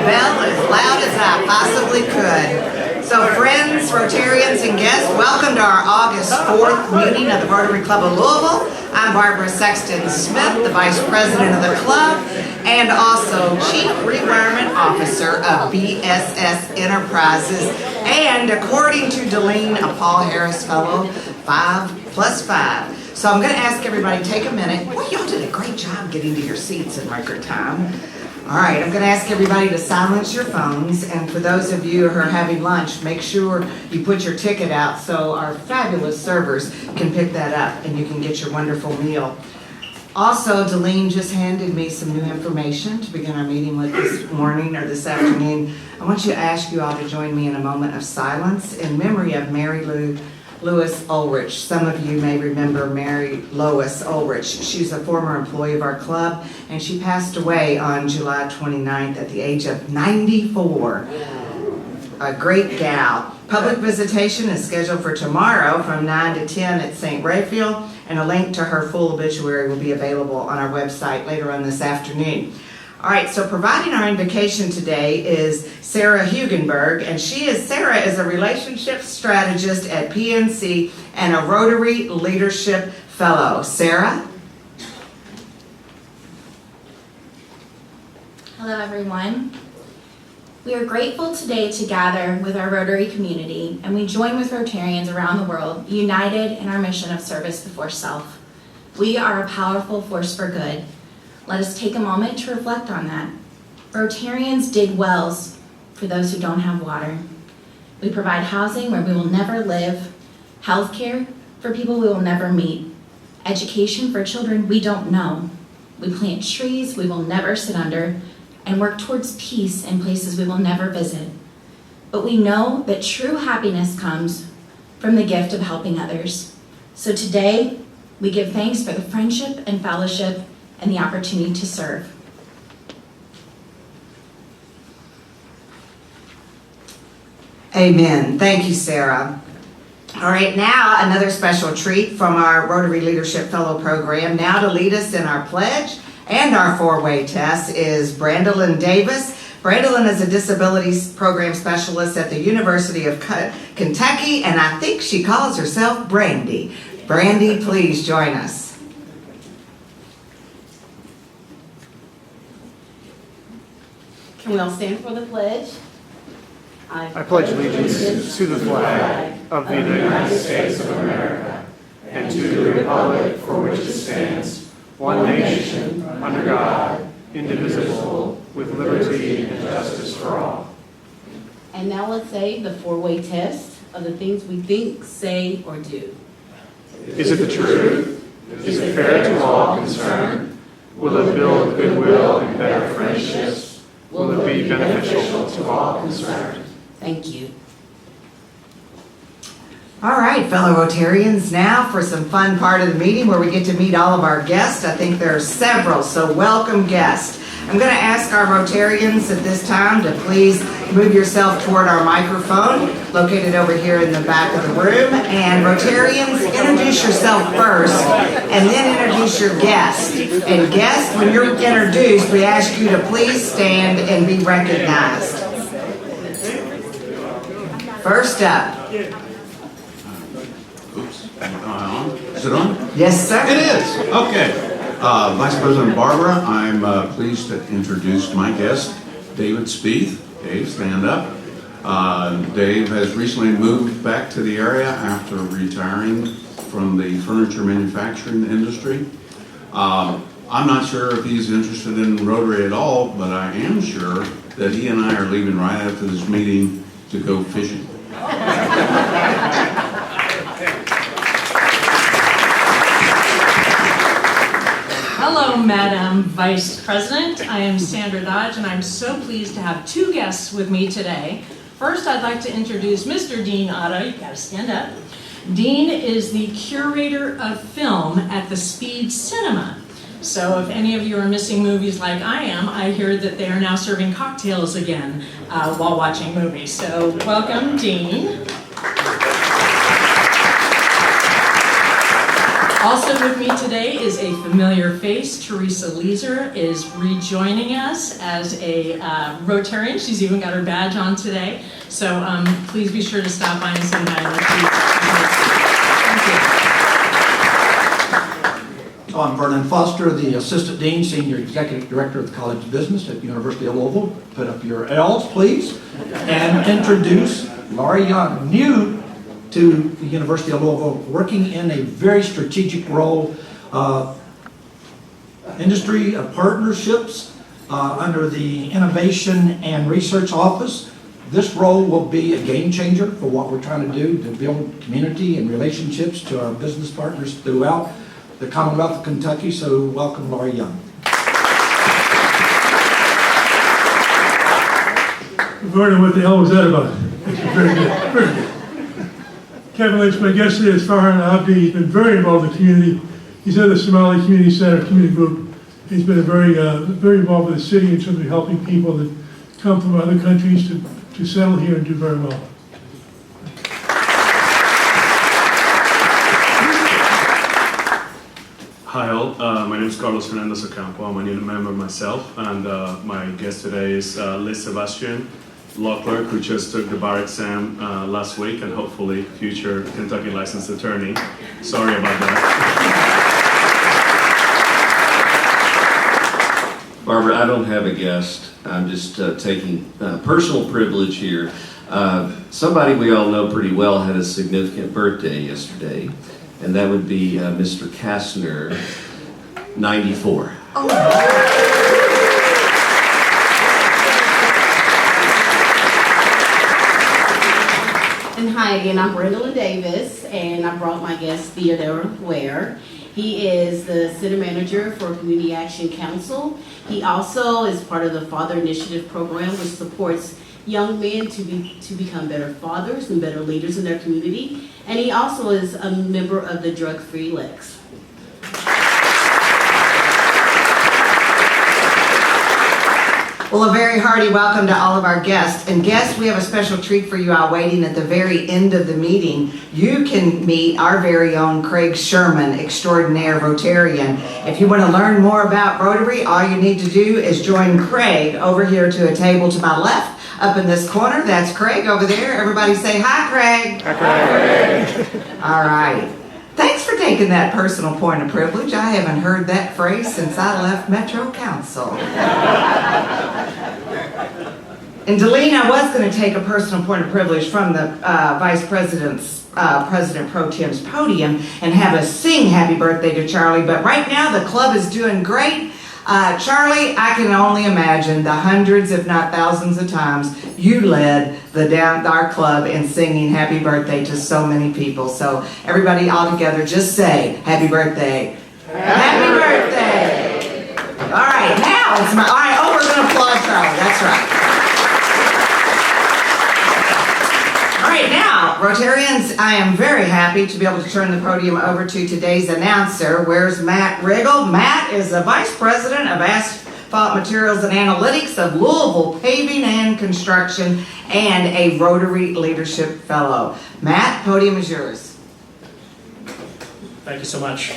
bell as loud as I possibly could. So friends, Rotarians, and guests, welcome to our August 4th meeting of the Rotary Club of Louisville. I'm Barbara Sexton Smith, the Vice President of the club, and also Chief Rewirement Officer of BSS Enterprises, and according to Delene, a Paul Harris Fellow, 5+5. So I'm going to ask everybody to take a minute. Well, y'all did a great job getting to your seats in record time. All right, I'm going to ask everybody to silence your phones, and for those of you who are having lunch, make sure you put your ticket out so our fabulous servers can pick that up and you can get your wonderful meal. Also, Delene just handed me some new information to begin our meeting with this morning or this afternoon. I want you to ask you all to join me in a moment of silence in memory of Mary Louis Ulrich. Some of you may remember Mary Lois Ulrich. She's a former employee of our club, and she passed away on July 29th at the age of 94. A great gal. Public visitation is scheduled for tomorrow from 9 to 10 at St. Raphael, and a link to her full obituary will be available on our website later on this afternoon. All right, so providing our invocation today is Sarah Hugenberg, and Sarah is a relationship strategist at PNC and a Rotary Leadership Fellow. Sarah? Hello, everyone. We are grateful today to gather with our Rotary community, and we join with Rotarians around the world, united in our mission of service before self. We are a powerful force for good. Let us take a moment to reflect on that. Rotarians dig wells for those who don't have water. We provide housing where we will never live, healthcare for people we will never meet, education for children we don't know. We plant trees we will never sit under, and work towards peace in places we will never visit. But we know that true happiness comes from the gift of helping others. So today, we give thanks for the friendship and fellowship and the opportunity to serve. Amen. Thank you, Sarah. All right, now another special treat from our Rotary Leadership Fellow program. Now to lead us in our pledge and our four-way test is Brandolyn Davis. Brandolyn is a disabilities program specialist at the University of Kentucky, and I think she calls herself Brandy. Brandy, please join us. Can we all stand for the pledge? I pledge allegiance to the flag of the United States of America and to the republic for which it stands, one nation, under God, indivisible, with liberty and justice for all. And now let's say the four-way test of the things we think, say, or do. Is it the truth? Is it fair to all concerned? Will it build goodwill and better friendships? Will it be beneficial to all concerned? Thank you. All right, fellow Rotarians, now for some fun part of the meeting where we get to meet all of our guests. I think there are several, so welcome guests. I'm going to ask our Rotarians at this time to please move yourself toward our microphone, located over here in the back of the room. And Rotarians, introduce yourself first, and then introduce your guest. And guests, when you're introduced, we ask you to please stand and be recognized. First up. Is it on? Yes, sir. It is. Okay. Vice President Barbara, I'm pleased to introduce my guest, David Spieth. Dave, stand up. Dave has recently moved back to the area after retiring from the furniture manufacturing industry. I'm not sure if he's interested in Rotary at all, but I am sure that he and I are leaving right after this meeting to go fishing. Hello, Madam Vice President. I am Sandra Dodge, and I'm so pleased to have two guests with me today. First, I'd like to introduce Mr. Dean Otto. You gotta stand up. Dean is the curator of film at the Speed Cinema. So if any of you are missing movies like I am, I hear that they are now serving cocktails again while watching movies. So welcome, Dean. Also with me today is a familiar face. Teresa Leeser is rejoining us as a Rotarian. She's even got her badge on today. So please be sure to stop by and say hi. Thank you. So I'm Vernon Foster, the Assistant Dean, Senior Executive Director of the College of Business at the University of Louisville. Put up your L's, please, and introduce Laurie Young, new to the University of Louisville, working in a very strategic role, industry partnerships under the Innovation and Research Office. This role will be a game changer for what we're trying to do to build community and relationships to our business partners throughout the Commonwealth of Kentucky. So welcome, Laurie Young. Vernon, what the hell was that about? Very good, very good. Kevin Lynch, my guest today is Farhan Abdi. He's been very involved in the community. He's at the Somali Community Center Community Group. He's been very involved with the city in terms of helping people that come from other countries to settle here and do very well. Hi all, my name is Carlos Fernandez Ocampo. I'm a new member myself, and my guest today is Liz Sebastian, law clerk who just took the bar exam last week, and hopefully future Kentucky licensed attorney. Sorry about that. Barbara, I don't have a guest. I'm just taking personal privilege here. Somebody we all know pretty well had a significant birthday yesterday, and that would be Mr. Kastner, 94. And hi again, I'm Brenda Davis, and I brought my guest Theodore Ware. He is the Center Manager for Community Action Council. He also is part of the Father Initiative program, which supports young men to become better fathers and better leaders in their community. And he also is a member of the Drug Free Lex. Well, a very hearty welcome to all of our guests. And guests, we have a special treat for you all waiting at the very end of the meeting. You can meet our very own Craig Sherman, extraordinaire Rotarian. If you want to learn more about Rotary, all you need to do is join Craig over here to a table to my left, up in this corner. That's Craig over there. Everybody say hi, Craig. Hi, Craig. All right. Thanks for taking that personal point of privilege. I haven't heard that phrase since I left Metro Council. And Deline, I was going to take a personal point of privilege from the Vice President's, President Pro Tem's podium and have us sing happy birthday to Charlie, but right now the club is doing great. Charlie, I can only imagine the hundreds, if not thousands of times you led our club in singing happy birthday to so many people. So everybody all together just say happy birthday. Happy birthday. All right, now it's my, all right, oh, we're going to applaud Charlie. That's right. All right, now, Rotarians, I am very happy to be able to turn the podium over to today's announcer. Where's Matt Riggle? Matt is the Vice President of Asphalt Materials and Analytics of Louisville Paving and Construction and a Rotary Leadership Fellow. Matt, podium is yours. Thank you so much.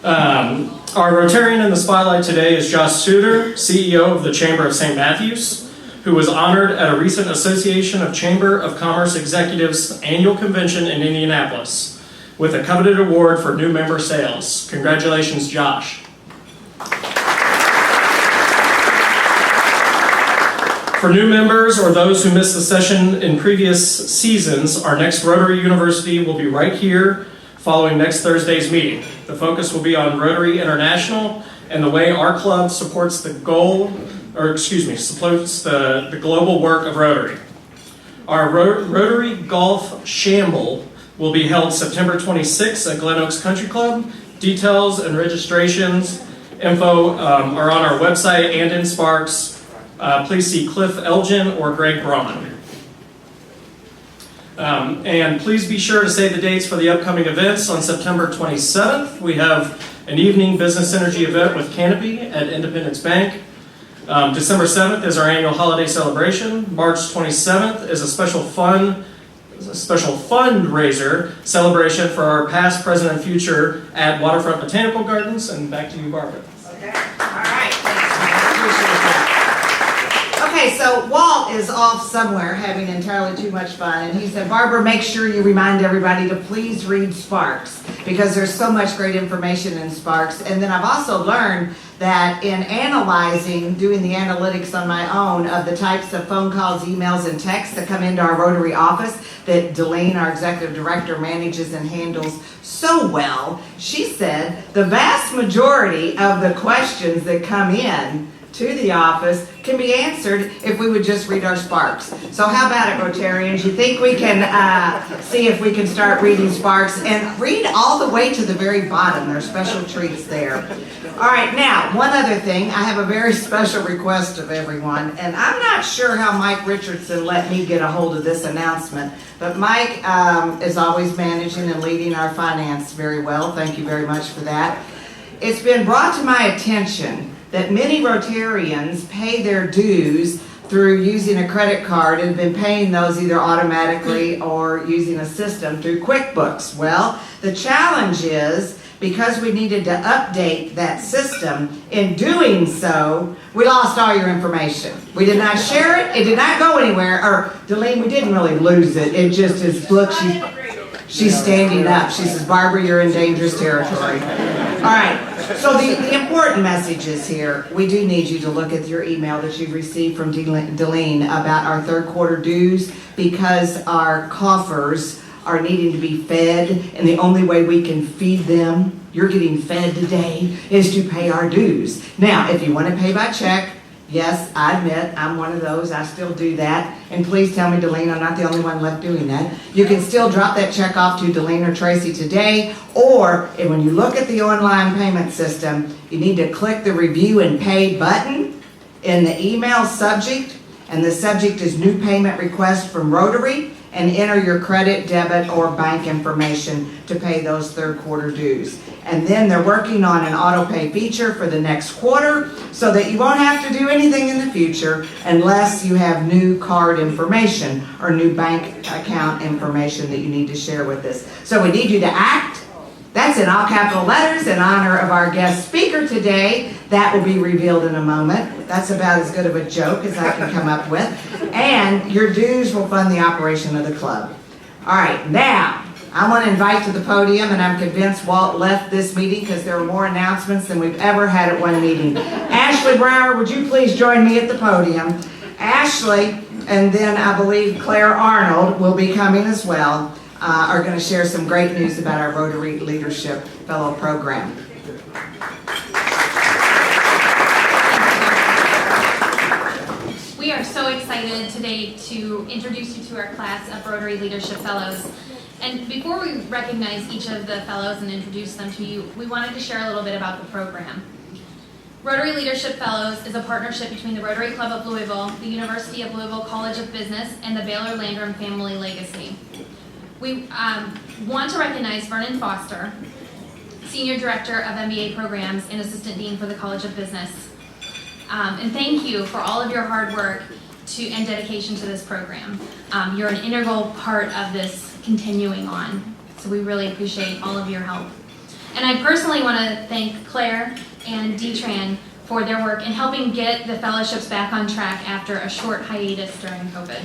Our Rotarian in the spotlight today is Josh Suter, CEO of the Chamber of St. Matthews, who was honored at a recent Association of Chamber of Commerce Executives annual convention in Indianapolis with a coveted award for new member sales. Congratulations, Josh. For new members or those who missed the session in previous seasons, our next Rotary University will be right here following next Thursday's meeting. The focus will be on Rotary International and the way our club supports the supports the global work of Rotary. Our Rotary Golf Shamble will be held September 26th at Glen Oaks Country Club. Details and registrations info are on our website and in Sparks. Please see Cliff Elgin or Greg Braun. And please be sure to save the dates for the upcoming events. On September 27th, we have an evening business energy event with Canopy at Independence Bank. December 7th is our annual holiday celebration. March 27th is a special fun a special fundraiser celebration for our past, present, and future at Waterfront Botanical Gardens. And back to you, Barbara. Okay, all right, thanks, man. I appreciate that. Okay, so Walt is off somewhere having entirely too much fun, and he said, Barbara, make sure you remind everybody to please read Sparks, because there's so much great information in Sparks. And then I've also learned that in analyzing, doing the analytics on my own of the types of phone calls, emails, and texts that come into our Rotary office that Delene, our executive director, manages and handles so well, she said the vast majority of the questions that come in to the office can be answered if we would just read our Sparks. So how about it, Rotarians? You think we can see if we can start reading Sparks and read all the way to the very bottom. There are special treats there. All right, now, one other thing. I have a very special request of everyone, and I'm not sure how Mike Richardson let me get a hold of this announcement, but Mike is always managing and leading our finance very well. Thank you very much for that. It's been brought to my attention that many Rotarians pay their dues through using a credit card and have been paying those either automatically or using a system through QuickBooks. Well, the challenge is, because we needed to update that system, in doing so, we lost all your information. We did not share it, it did not go anywhere, or Delene, we didn't really lose it, it just is, look, she's standing up. She says, Barbara, you're in dangerous territory. All right, so the important message is here. We do need you to look at your email that you've received from Delene about our third quarter dues, because our coffers are needing to be fed, and the only way we can feed them, you're getting fed today, is to pay our dues. Now, if you want to pay by check, yes, I admit I'm one of those. I still do that. And please tell me, Delene, I'm not the only one left doing that. You can still drop that check off to Delene or Tracy today, or when you look at the online payment system, you need to click the review and pay button in the email subject, and the subject is new payment request from Rotary, and enter your credit, debit, or bank information to pay those third quarter dues. And then they're working on an auto pay feature for the next quarter so that you won't have to do anything in the future unless you have new card information or new bank account information that you need to share with us. So we need you to act. That's in all capital letters in honor of our guest speaker today. That will be revealed in a moment. That's about as good of a joke as I can come up with. And your dues will fund the operation of the club. All right, now, I want to invite to the podium, and I'm convinced Walt left this meeting because there were more announcements than we've ever had at one meeting. Ashley Brower, would you please join me at the podium? Ashley, and then I believe Claire Arnold will be coming as well. Are going to share some great news about our Rotary Leadership Fellow Program. We are so excited today to introduce you to our class of Rotary Leadership Fellows. And before we recognize each of the fellows and introduce them to you, we wanted to share a little bit about the program. Rotary Leadership Fellows is a partnership between the Rotary Club of Louisville, the University of Louisville College of Business, and the Baylor Landrum Family Legacy. We want to recognize Vernon Foster, Senior Director of MBA Programs and Assistant Dean for the College of Business. And thank you for all of your hard work and dedication to this program. You're an integral part of this continuing on, so we really appreciate all of your help. And I personally want to thank Claire and Detran for their work in helping get the fellowships back on track after a short hiatus during COVID.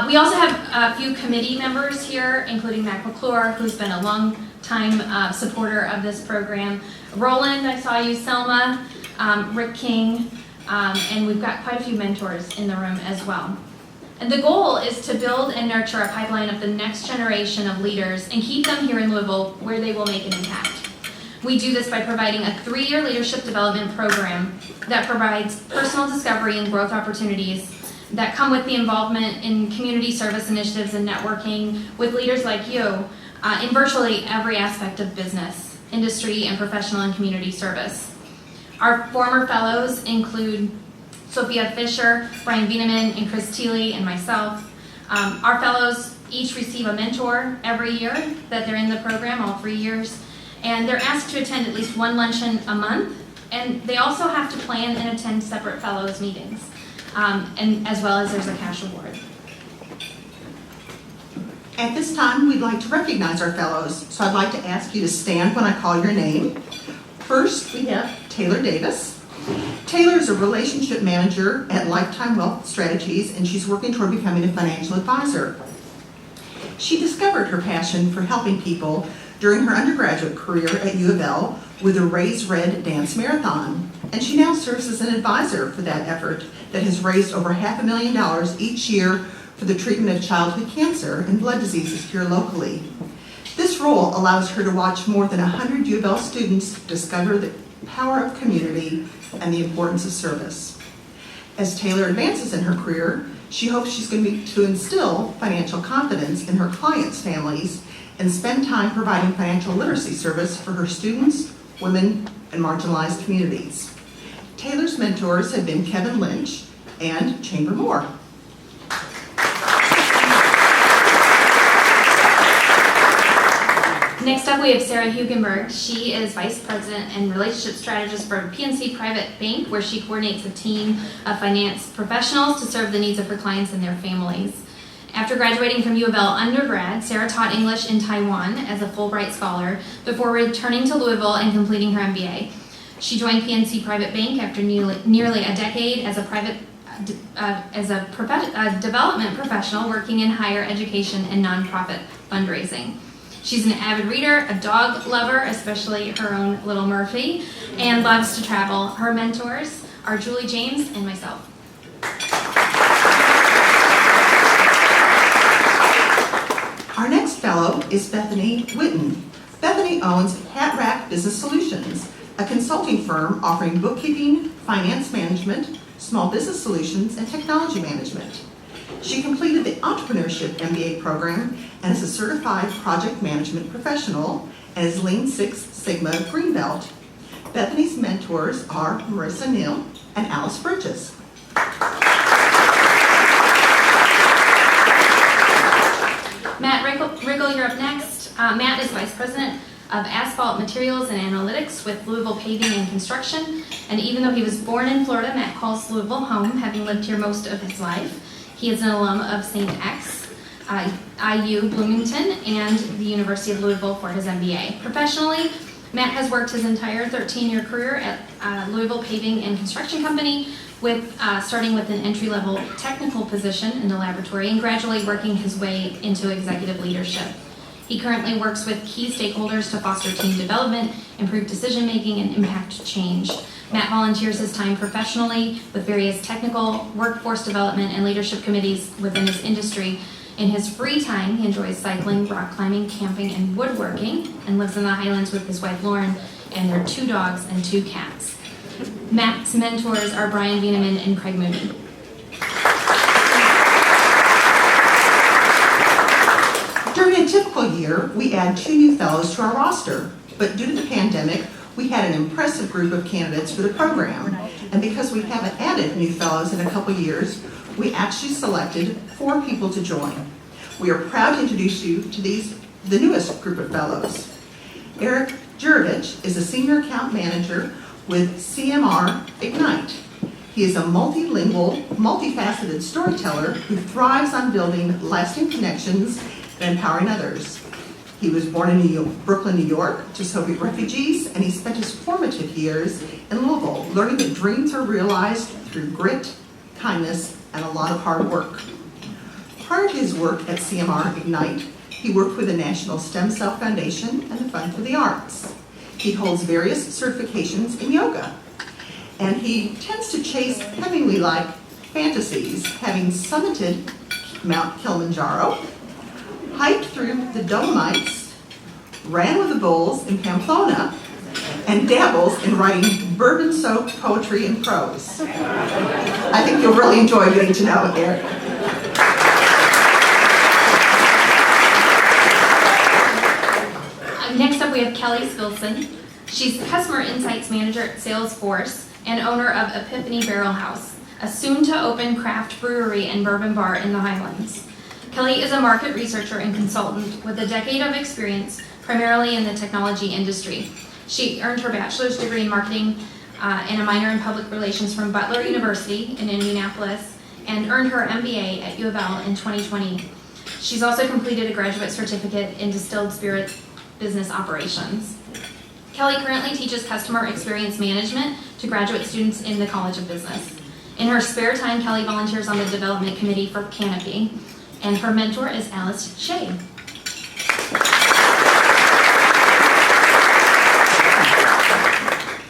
We also have a few committee members here, including Mac McClure, who's been a long-time supporter of this program. Roland, I saw you, Selma, Rick King, and we've got quite a few mentors in the room as well. And the goal is to build and nurture a pipeline of the next generation of leaders and keep them here in Louisville where they will make an impact. We do this by providing a 3-year leadership development program that provides personal discovery and growth opportunities that come with the involvement in community service initiatives and networking with leaders like you in virtually every aspect of business, industry, and professional and community service. Our former fellows include Sophia Fisher, Brian Bieneman, and Chris Thiele, and myself. Our fellows each receive a mentor every year that they're in the program, all 3 years, and they're asked to attend at least one luncheon a month, and they also have to plan and attend separate fellows meetings. And as well as there's a cash award. At this time, we'd like to recognize our fellows, so I'd like to ask you to stand when I call your name. First, we have Taylor Davis. Taylor is a relationship manager at Lifetime Wealth Strategies, and she's working toward becoming a financial advisor. She discovered her passion for helping people during her undergraduate career at U of L with the Raise Red Dance Marathon, and she now serves as an advisor for that effort that has raised over $500,000 each year for the treatment of childhood cancer and blood diseases here locally. This role allows her to watch more than 100 U of L students discover the power of community and the importance of service. As Taylor advances in her career, she hopes she's going to instill financial confidence in her clients' families and spend time providing financial literacy service for her students, women, and marginalized communities. Taylor's mentors have been Kevin Lynch and Chamber Moore. Next up, we have Sarah Hugenberg. She is Vice President and Relationship Strategist for PNC Private Bank, where she coordinates a team of finance professionals to serve the needs of her clients and their families. After graduating from U of L undergrad, Sarah taught English in Taiwan as a Fulbright scholar before returning to Louisville and completing her MBA. She joined PNC Private Bank after nearly a decade as a development professional working in higher education and nonprofit fundraising. She's an avid reader, a dog lover, especially her own little Murphy, and loves to travel. Her mentors are Julie James and myself. Our next fellow is Bethany Witten. Bethany owns Hat Rack Business Solutions, a consulting firm offering bookkeeping, finance management, small business solutions, and technology management. She completed the Entrepreneurship MBA program and is a certified project management professional and is Lean Six Sigma Green Belt. Bethany's mentors are Marissa Neal and Alice Burgess. Matt Riggle, you're up next. Matt is Vice President of Asphalt Materials and Analytics with Louisville Paving and Construction. And even though he was born in Florida, Matt calls Louisville home, having lived here most of his life. He is an alum of St. X, IU Bloomington, and the University of Louisville for his MBA. Professionally, Matt has worked his entire 13-year career at Louisville Paving and Construction Company, starting with an entry-level technical position in the laboratory and gradually working his way into executive leadership. He currently works with key stakeholders to foster team development, improve decision-making, and impact change. Matt volunteers his time professionally with various technical, workforce development, and leadership committees within his industry. In his free time, he enjoys cycling, rock climbing, camping, and woodworking, and lives in the Highlands with his wife Lauren and their 2 dogs and 2 cats. Matt's mentors are Brian Bieneman and Craig Mooney. During a typical year, we add 2 new fellows to our roster, but due to the pandemic, we had an impressive group of candidates for the program, and because we haven't added new fellows in a couple years, we actually selected 4 people to join. We are proud to introduce you to the newest group of fellows. Eric Jurovich is a Senior Account Manager with CMR Ignite. He is a multilingual, multifaceted storyteller who thrives on building lasting connections and empowering others. He was born in Brooklyn, New York, to Soviet refugees, and he spent his formative years in Louisville, learning that dreams are realized through grit, kindness, and a lot of hard work. Prior to his work at CMR Ignite, he worked with the National Stem Cell Foundation and the Fund for the Arts. He holds various certifications in yoga, and he tends to chase Hemingway-like fantasies, having summited Mount Kilimanjaro, hiked through the Dolomites, ran with the bulls in Pamplona, and dabbles in writing bourbon-soaked poetry and prose. I think you'll really enjoy getting to know Eric. Next up, we have Kelly Spilson. She's Customer Insights Manager at Salesforce and owner of Epiphany Barrel House, a soon-to-open craft brewery and bourbon bar in the Highlands. Kelly is a market researcher and consultant with a decade of experience, primarily in the technology industry. She earned her bachelor's degree in marketing and a minor in public relations from Butler University in Indianapolis, and earned her MBA at U of L in 2020. She's also completed a graduate certificate in distilled spirit business operations. Kelly currently teaches customer experience management to graduate students in the College of Business. In her spare time, Kelly volunteers on the development committee for Canopy, and her mentor is Alice Shea.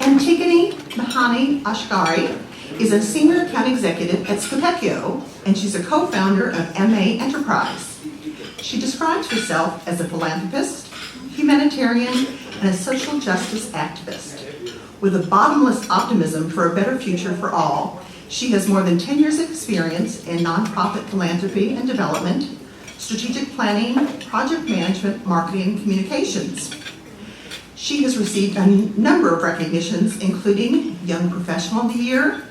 Antigone Mahani Ashgari is a senior account executive at Scopecchio, and she's a co-founder of MA Enterprise. She describes herself as a philanthropist, humanitarian, and a social justice activist. With a bottomless optimism for a better future for all, she has more than 10 years of experience in nonprofit philanthropy and development, strategic planning, project management, marketing, and communications. She has received a number of recognitions, including Young Professional of the Year,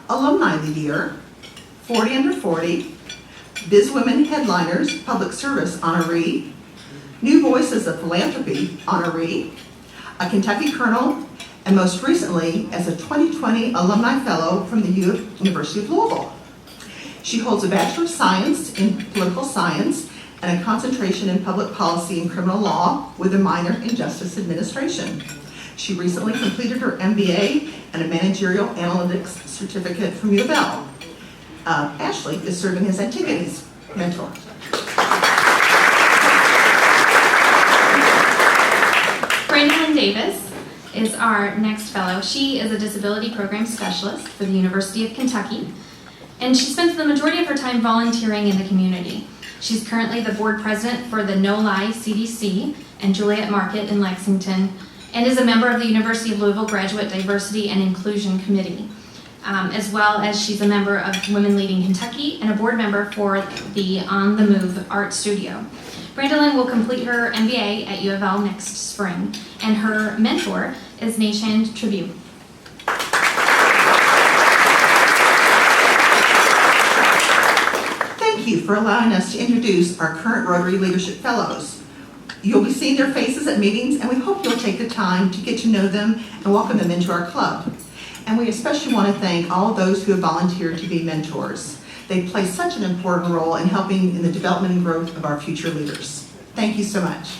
Alumni of the Year, 40 Under 40, Biz Women Headliners Public Service Honoree, New Voices of Philanthropy Honoree, a Kentucky Colonel, and most recently as a 2020 Alumni Fellow from the University of Louisville. She holds a Bachelor of Science in Political Science and a concentration in Public Policy and Criminal Law with a minor in Justice Administration. She recently completed her MBA and a Managerial Analytics Certificate from U of L. Ashley is serving as Antigone's mentor. Brandon Davis is our next fellow. She is a disability program specialist for the University of Kentucky, and she spends the majority of her time volunteering in the community. She's currently the board president for the No Lie CDC and Juliet Market in Lexington, and is a member of the University of Louisville Graduate Diversity and Inclusion Committee, as well as she's a member of Women Leading Kentucky and a board member for the On the Move Art Studio. Brandolyn will complete her MBA at U of L next spring, and her mentor is Nation Tribute. Thank you for allowing us to introduce our current Rotary Leadership Fellows. You'll be seeing their faces at meetings, and we hope you'll take the time to get to know them and welcome them into our club. And we especially want to thank all of those who have volunteered to be mentors. They play such an important role in helping in the development and growth of our future leaders. Thank you so much.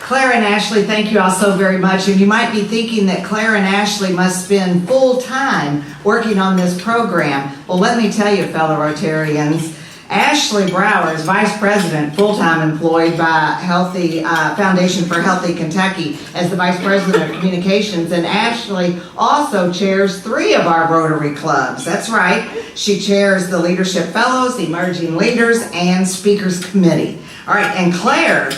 Claire and Ashley, thank you all so very much. And you might be thinking that Claire and Ashley must spend full time working on this program. Well, let me tell you, fellow Rotarians, Ashley Brower is Vice President, full-time employed by Healthy Foundation for Healthy Kentucky as the Vice President of Communications, and Ashley also chairs 3 of our Rotary clubs. That's right. She chairs the Leadership Fellows, Emerging Leaders, and Speakers Committee. All right, and Claire,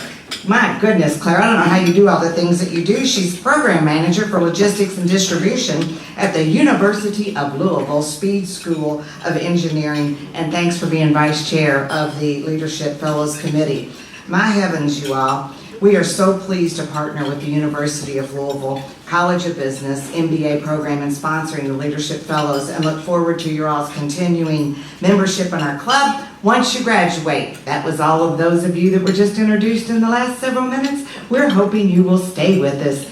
my goodness, Claire, I don't know how you do all the things that you do. She's Program Manager for Logistics and Distribution at the University of Louisville Speed School of Engineering, and thanks for being Vice Chair of the Leadership Fellows Committee. My heavens, you all, we are so pleased to partner with the University of Louisville College of Business MBA program in sponsoring the Leadership Fellows, and look forward to your all's continuing membership in our club once you graduate. That was all of those of you that were just introduced in the last several minutes. We're hoping you will stay with us,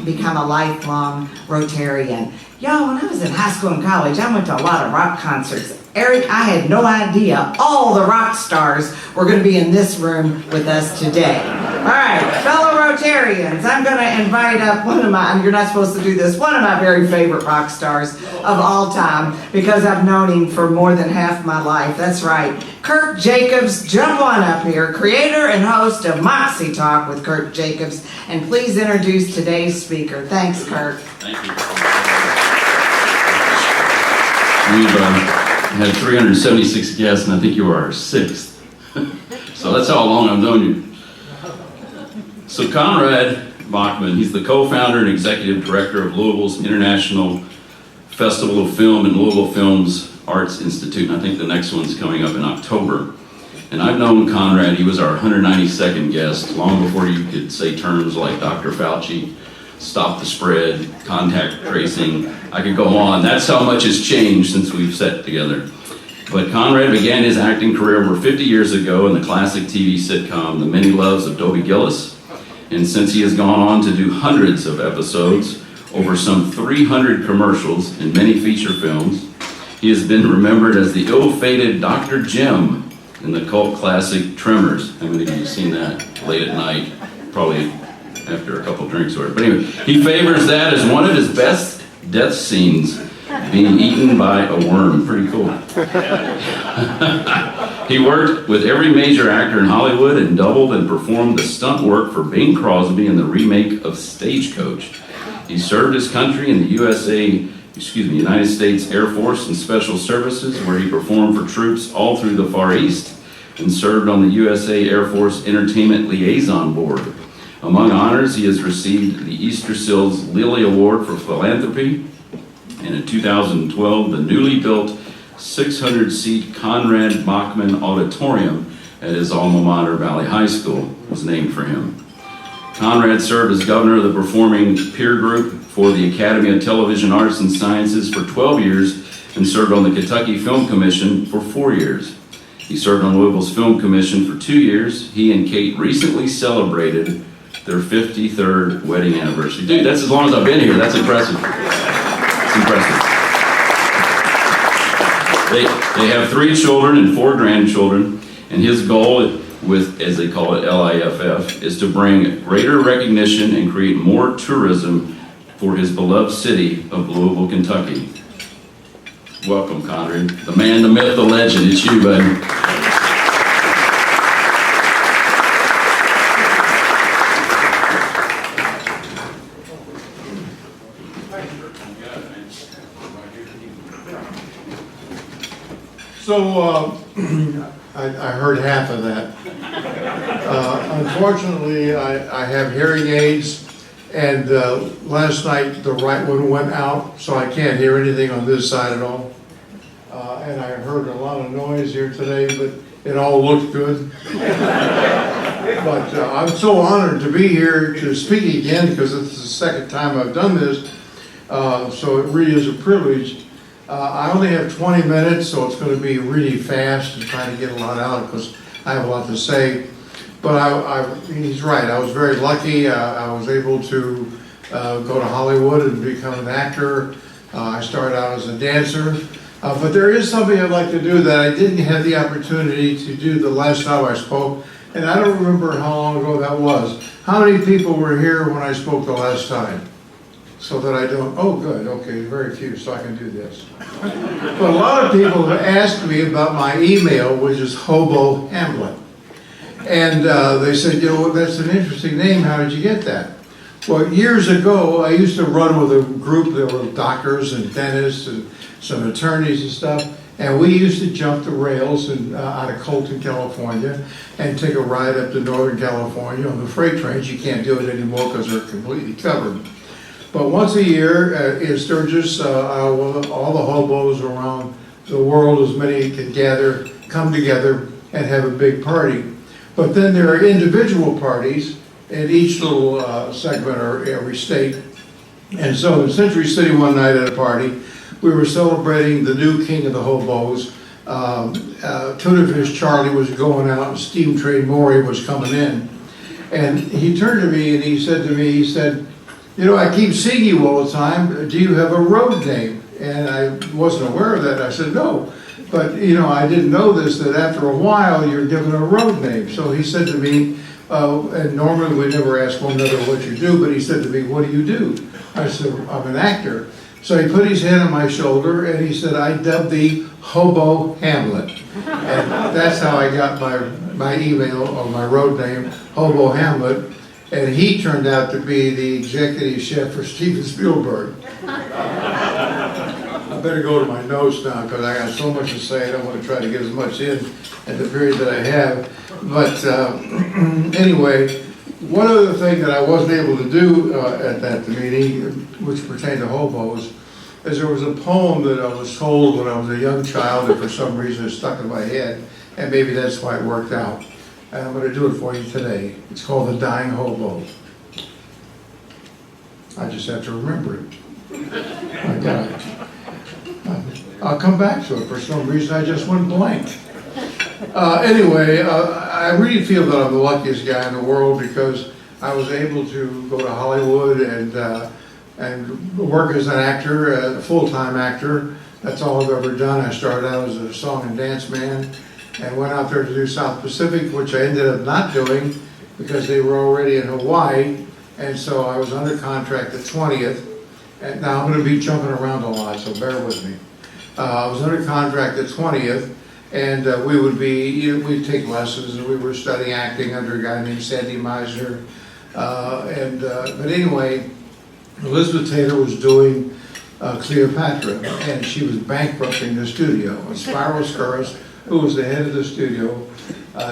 become a lifelong Rotarian. Y'all, when I was in high school and college, I went to a lot of rock concerts. Eric, I had no idea all the rock stars were going to be in this room with us today. All right, fellow Rotarians, I'm going to invite up one of my, you're not supposed to do this, one of my very favorite rock stars of all time, because I've known him for more than half my life. That's right. Kirk Jacobs, jump on up here, creator and host of Moxie Talk with Kirk Jacobs, and please introduce today's speaker. Thanks, Kirk. Thank you. We've had 376 guests, and I think you are our 6th. So that's how long I've known you. So Conrad Bachmann, he's the co-founder and executive director of Louisville's International Festival of Film and Louisville Films Arts Institute, and I think the next one's coming up in October. And I've known Conrad, he was our 192nd guest, long before you could say terms like Dr. Fauci, stop the spread, contact tracing. I could go on. That's how much has changed since we've sat together. But Conrad began his acting career over 50 years ago in the classic TV sitcom The Many Loves of Dobie Gillis. And since he has gone on to do hundreds of episodes, over some 300 commercials and many feature films, He has been remembered as the ill-fated Dr. Jim in the cult classic Tremors. How many of you have seen that late at night? Probably after a couple drinks or whatever. But anyway, he favors that as one of his best death scenes, being eaten by a worm. Pretty cool. He worked with every major actor in Hollywood and doubled and performed the stunt work for Bing Crosby in the remake of Stagecoach. He served his country in the United States Air Force and Special Services, where he performed for troops all through the Far East and served on the USA Air Force Entertainment Liaison Board. Among honors, he has received the Easter Seals Lilly Award for Philanthropy, and in 2012, the newly built 600-seat Conrad Bachmann Auditorium at his alma mater, Valley High School, was named for him. Conrad served as governor of the Performing Peer Group for the Academy of Television Arts and Sciences for 12 years and served on the Kentucky Film Commission for 4 years. He served on Louisville's Film Commission for 2 years. He and Kate recently celebrated their 53rd wedding anniversary. Dude, that's as long as I've been here. That's impressive. It's impressive. They have 3 children and 4 grandchildren, and his goal with, as they call it, LIFF, is to bring greater recognition and create more tourism for his beloved city of Louisville, Kentucky. Welcome, Conrad. The man, the myth, the legend. It's you, buddy. So, I heard half of that. Unfortunately, I have hearing aids, and last night the right one went out, so I can't hear anything on this side at all. And I heard a lot of noise here today, but it all looked good. But I'm so honored to be here to speak again, because it's the second time I've done this, so it really is a privilege. I only have 20 minutes, so it's going to be really fast and trying to get a lot out because I have a lot to say. But he's right. I was very lucky. I was able to go to Hollywood and become an actor. I started out as a dancer. But there is something I'd like to do that I didn't have the opportunity to do the last time I spoke. And I don't remember how long ago that was. How many people were here when I spoke the last time? So that I don't, oh good, okay, very few, so I can do this. But a lot of people have asked me about my email, which is Hobo Hamlet. And they said, you know, that's an interesting name, how did you get that? Well, years ago, I used to run with a group, there were doctors and dentists and some attorneys and stuff, and we used to jump the rails out of Colton, California, and take a ride up to Northern California on the freight trains. You can't do it anymore because they're completely covered. But once a year in Sturgis, all the hobos around the world, as many can gather, come together and have a big party. But then there are individual parties in each little segment or every state. And so in Century City one night at a party, we were celebrating the new king of the hobos. Tuna Fish Charlie was going out and Steam Trade Maury was coming in. And he turned to me and he said to me, he said, you know, I keep seeing you all the time. Do you have a road name? And I wasn't aware of that. I said, no. But, you know, I didn't know this, that after a while you're given a road name. So he said to me, and normally we never ask one another what you do, but he said to me, what do you do? I said, I'm an actor. So he put his hand on my shoulder and he said, I dubbed thee Hobo Hamlet. And that's how I got my email or my road name, Hobo Hamlet. And he turned out to be the executive chef for Steven Spielberg. I better go to my notes now because I got so much to say. I don't want to try to get as much in the period that I have. But anyway, one other thing that I wasn't able to do at that meeting, which pertained to hobos, is there was a poem that I was told when I was a young child that for some reason it stuck in my head, and maybe that's why it worked out. And I'm going to do it for you today. It's called The Dying Hobo. I just have to remember it. I got it. I'll come back to it. For some reason, I just went blank. Anyway, I really feel that I'm the luckiest guy in the world because I was able to go to Hollywood and work as an actor, a full-time actor, That's all I've ever done. I started out as a song and dance man and went out there to do South Pacific, which I ended up not doing because they were already in Hawaii. And so I was under contract at 20th. And now I'm going to be jumping around a lot, so bear with me. I was under contract at 20th, and we'd take lessons, and we were studying acting under a guy named Sandy Meisner. But anyway, Elizabeth Taylor was doing Cleopatra, and she was bankrupting the studio. And Spyro Skouras, who was the head of the studio,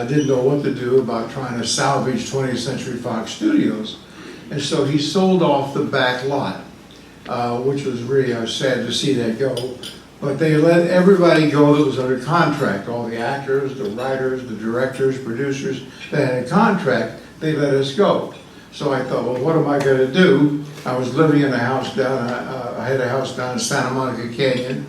didn't know what to do about trying to salvage 20th Century Fox Studios. And so he sold off the back lot, which was really sad to see that go. But they let everybody go that was under contract, all the actors, the writers, the directors, producers that had a contract, they let us go. So I thought, well, what am I going to do? I was living in a house I had a house down in Santa Monica Canyon,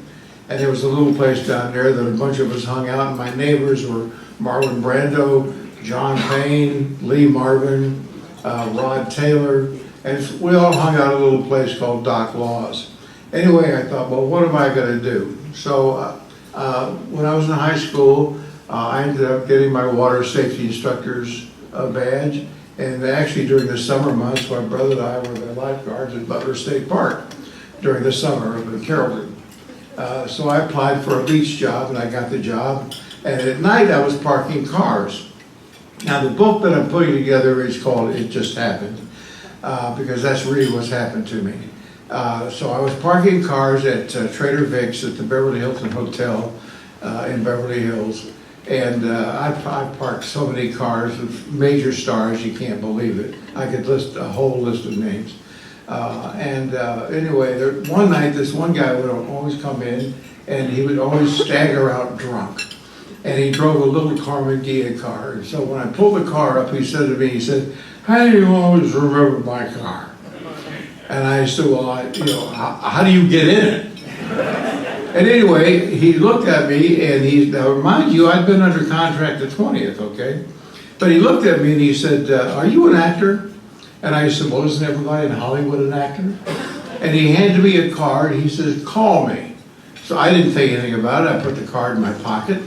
and there was a little place down there that a bunch of us hung out, and my neighbors were Marlon Brando, John Payne, Lee Marvin, Rod Taylor, and we all hung out at a little place called Doc Laws. Anyway, I thought, well, what am I going to do? So when I was in high school, I ended up getting my water safety instructor's badge. And actually during the summer months, my brother and I were the lifeguards at Butler State Park during the summer in Carrollton. So I applied for a beach job and I got the job. And at night I was parking cars. Now the book that I'm putting together is called It Just Happened, because that's really what's happened to me. So I was parking cars at Trader Vic's at the Beverly Hilton Hotel in Beverly Hills. And I parked so many cars with major stars, you can't believe it. I could list a whole list of names. Anyway, one night this one guy would always come in and he would always stagger out drunk. And he drove a little Carmen Ghia car. And so when I pulled the car up, he said to me, he said, "How do you always remember my car?" And I said, well, how do you get in it? And anyway, he looked at me and now remind you, I'd been under contract at 20th, okay? But he looked at me and he said, "Are you an actor?" And I said, "Well, isn't everybody in Hollywood an actor?" And he handed me a card. He says, "Call me." So I didn't think anything about it. I put the card in my pocket,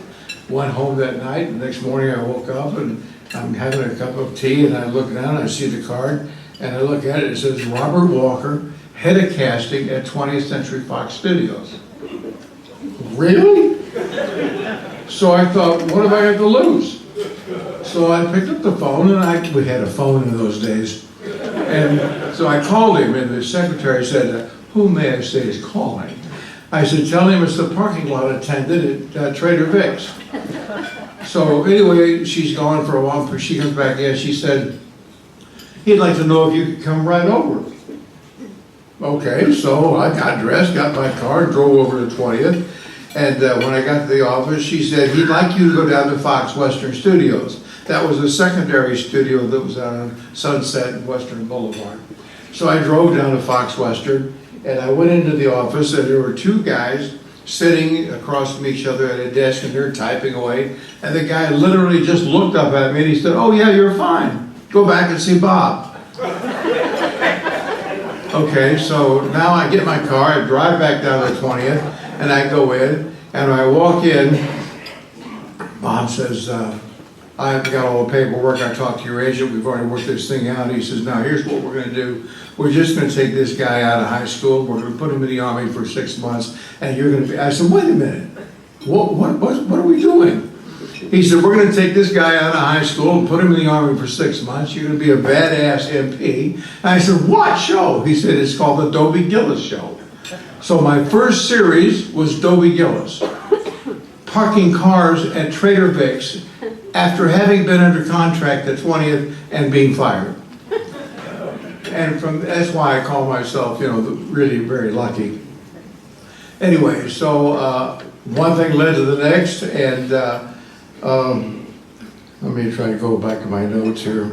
went home that night. The next morning I woke up and I'm having a cup of tea and I look down and I see the card and I look at it. It says, "Robert Walker, head of casting at 20th Century Fox Studios." Really? So I thought, what have I got to lose? So I picked up the phone, and we had a phone in those days. And so I called him, and the secretary said, "Who may I say is calling?" I said, "Tell him it's the parking lot attendant at Trader Vic's." So anyway, she's gone for a while, but she comes back in, she said, "He'd like to know if you could come right over." Okay, so I got dressed, got my car, drove over to 20th. And when I got to the office, she said, "He'd like you to go down to Fox Western Studios." That was a secondary studio that was on Sunset and Western Boulevard. So I drove down to Fox Western, and I went into the office, and there were two guys sitting across from each other at a desk, and they're typing away. And the guy literally just looked up at me, and he said, "Oh, yeah, you're fine. Go back and see Bob." Okay, so now I get my car, I drive back down to 20th, and I go in, and when I walk in, Bob says, "I've got all the paperwork, I talked to your agent, we've already worked this thing out." He says, "Now here's what we're going to do. We're just going to take this guy out of high school, we're going to put him in the Army for 6 months, and you're going to be..." I said, "Wait a minute, what are we doing?" He said, "We're going to take this guy out of high school and put him in the Army for 6 months. You're going to be a badass MP." And I said, "What show?" He said, "It's called the Dobie Gillis Show." So my first series was Dobie Gillis, parking cars at Trader Vic's after having been under contract at 20th and being fired. And that's why I call myself, really very lucky. Anyway, so one thing led to the next, and let me try to go back to my notes here,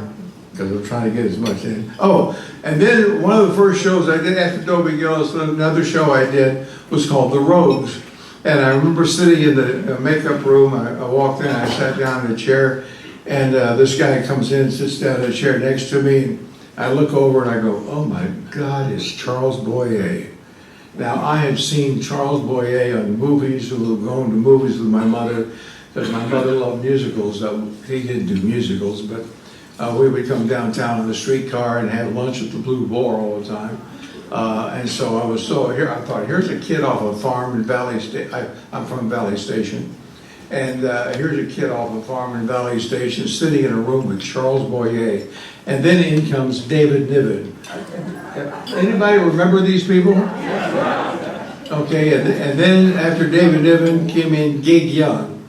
because I'm trying to get as much in. Oh, and then one of the first shows I did after Dobie Gillis, another show I did was called The Rogues. And I remember sitting in the makeup room, I walked in, I sat down in a chair, and this guy comes in, sits down in a chair next to me, and I look over and I go, "Oh my God, it's Charles Boyer." Now, I had seen Charles Boyer on movies, who were going to movies with my mother, because my mother loved musicals. He didn't do musicals, but we would come downtown in the streetcar and have lunch at the Blue Boar all the time. And so I thought, here's a kid off a farm in Valley Station. I'm from Valley Station. And here's a kid off a farm in Valley Station sitting in a room with Charles Boyer. And then in comes David Niven. Anybody remember these people? Okay, and then after David Niven came in Gig Young.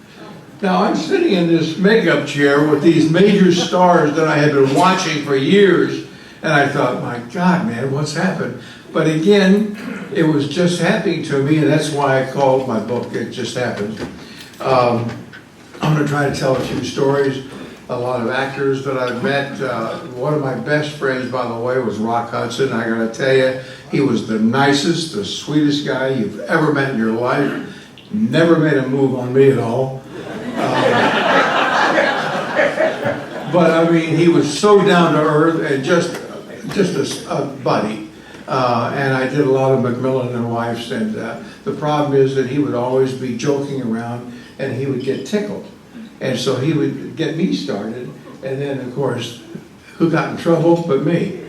Now I'm sitting in this makeup chair with these major stars that I had been watching for years, and I thought, my God, man, what's happened? But again, it was just happening to me, and that's why I called my book It Just Happened. I'm going to try to tell a few stories, a lot of actors that I've met. One of my best friends, by the way, was Rock Hudson. I got to tell you, he was the nicest, the sweetest guy you've ever met in your life. Never made a move on me at all. But I mean, he was so down to earth and just a buddy. And I did a lot of Macmillan and Wives, and the problem is that he would always be joking around and he would get tickled. And so he would get me started, and then of course, who got in trouble but me?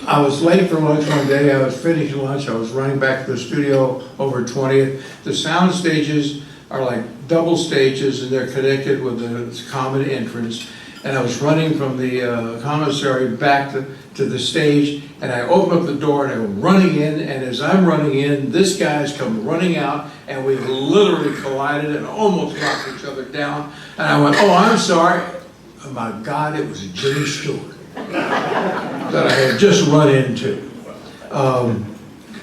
I was late for lunch one day. I was finishing lunch. I was running back to the studio over 20th. The sound stages are like double stages, and they're connected with the common entrance. And I was running from the commissary back to the stage, and I open up the door and I'm running in, and as I'm running in, this guy's come running out, and we literally collided and almost knocked each other down. And I went, oh, I'm sorry. Oh my God, it was Jimmy Stewart that I had just run into.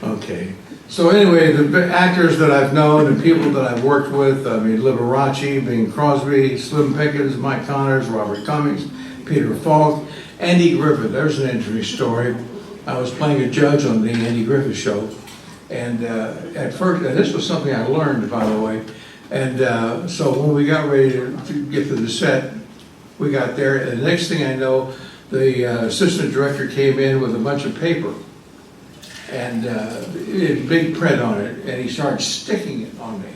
Okay. So anyway, the actors that I've known and people that I've worked with, I mean, Liberace, Bing Crosby, Slim Pickens, Mike Connors, Robert Cummings, Peter Falk, Andy Griffith. There's an interesting story. I was playing a judge on the Andy Griffith show, and at first, and this was something I learned, by the way, and so when we got ready to get to the set, we got there, and the next thing I know, the assistant director came in with a bunch of paper, and it had big print on it, and he started sticking it on me.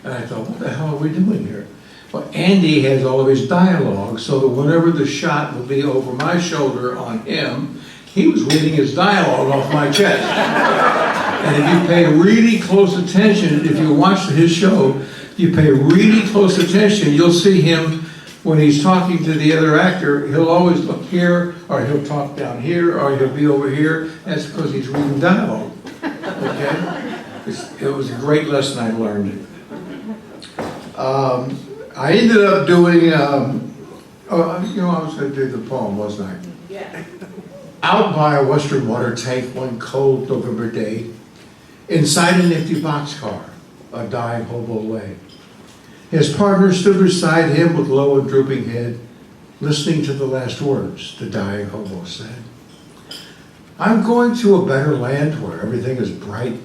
And I thought, what the hell are we doing here? Well, Andy has all of his dialogue, so that whenever the shot would be over my shoulder on him, he was reading his dialogue off my chest. And if you pay really close attention, if you watch his show, you pay really close attention, you'll see him when he's talking to the other actor, he'll always look here, or he'll talk down here, or he'll be over here. That's because he's reading dialogue. Okay? It was a great lesson I learned. I ended up doing, I was going to do the poem, wasn't I? Yeah. Out by a Western water tank one cold November day, inside an empty boxcar, a dying hobo lay. His partner stood beside him with low and drooping head, listening to the last words the dying hobo said. I'm going to a better land where everything is bright,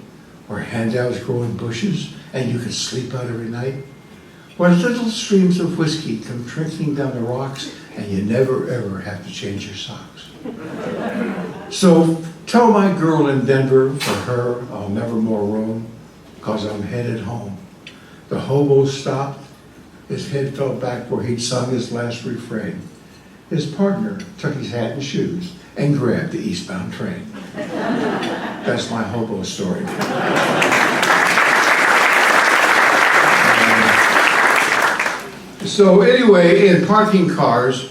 where handouts grow in bushes and you can sleep out every night, where little streams of whiskey come trickling down the rocks and you never ever have to change your socks. So tell my girl in Denver, for her I'll never more roam, 'cause I'm headed home. The hobo stopped, his head fell back where he'd sung his last refrain. His partner took his hat and shoes and grabbed the eastbound train. That's my hobo story. So anyway, in parking cars,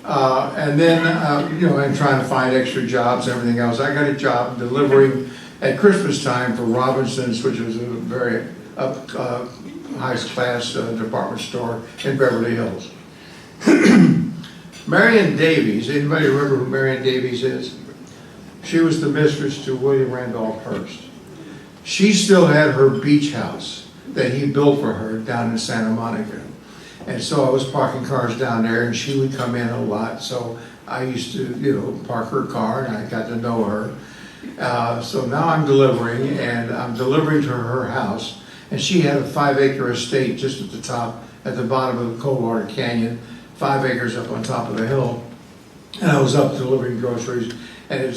and then, and trying to find extra jobs and everything else, I got a job delivering at Christmas time for Robinson's, which was a very highest class department store in Beverly Hills. Marion Davies, anybody remember who Marion Davies is? She was the mistress to William Randolph Hearst. She still had her beach house that he built for her down in Santa Monica. And so I was parking cars down there, and she would come in a lot. So I used to, park her car, and I got to know her. So now I'm delivering, and I'm delivering to her house. And she had a 5-acre estate just at the top, at the bottom of the Coldwater Canyon, 5 acres up on top of the hill. And I was up delivering groceries, and